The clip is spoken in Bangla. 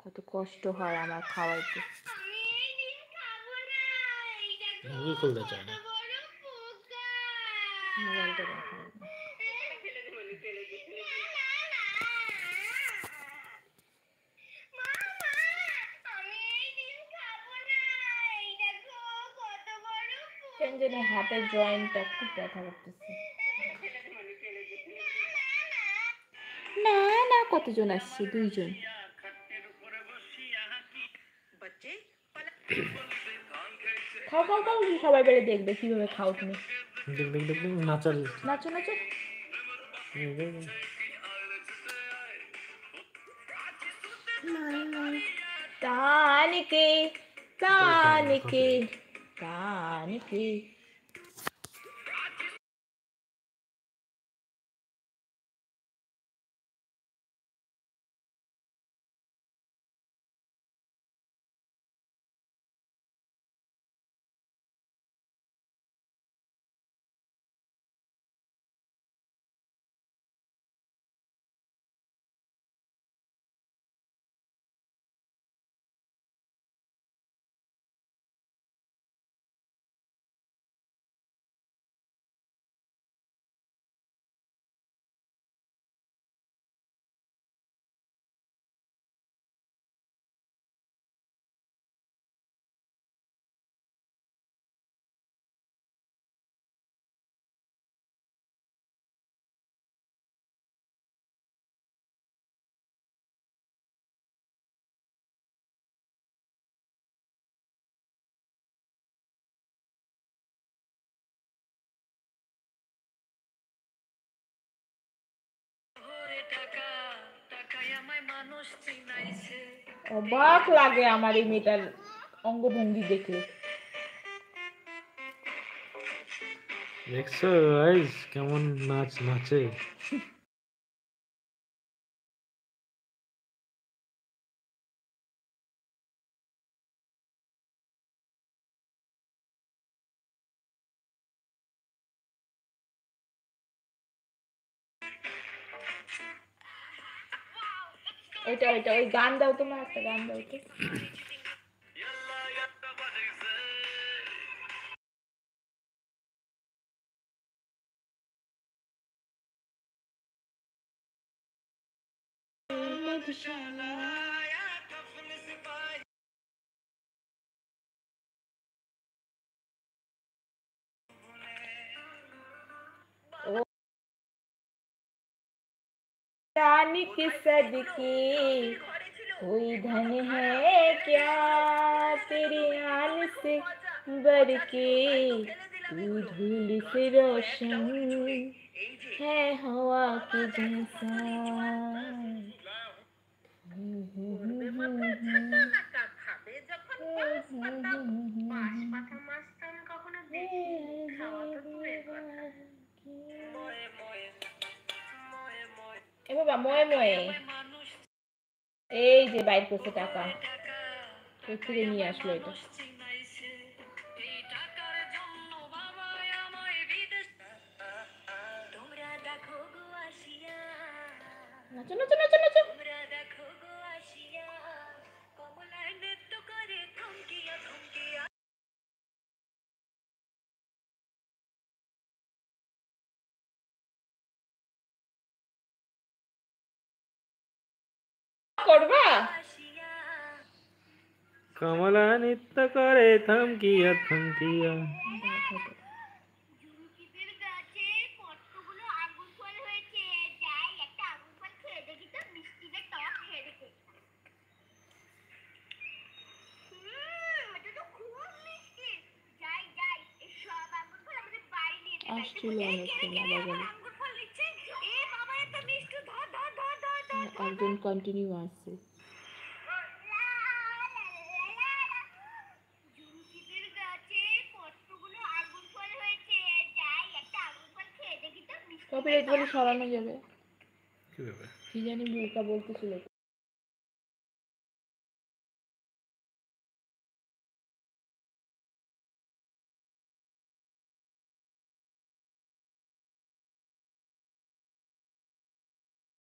কত কষ্ট হয় আমার খাওয়াইতে। খুলতে চায় না, মোবাইলটা দেখাবো না। কেন জানি হাতের জয়েন্টটা খুব ব্যথা করতেছে। না না, কতজন আসছে? 2 জন। খাও খাও খাও, সবাই বেড়ে দেখবে কিভাবে খাও তুমি। দেখ দেখ দেখ নাচার নাচো নাচো। তানিকে তানিকে তানিকে। অবাক লাগে আমার এই মেয়েটার অঙ্গভঙ্গি দেখলে। দেখছো গাইস কেমন নাচ নাচে। ওইটা ওইটা ওই গান দাও, তোমার একটা গান দাও তো। रानी की सदके कोई धन है क्या तेरे आल से बढ़ के, तू धूल से रोशन है हवा के जैसा। এ বাবা ময়ে ময়ে, এই যে বাইর করছে টাকা, কোথা থেকে নিয়ে আসলো এটা? নাচো নাচো নাচো নাচো। করবা? কমলা নৃত্য করে থমকিয়া থমকিয়া। আসছিল অনেকক্ষণ আবার গেল। একজন কন্টিনিউ আসছে। কপিরাইট বলে সরানো যাবে কিভাবে? কি জানি, ভুলটা বলতেছিল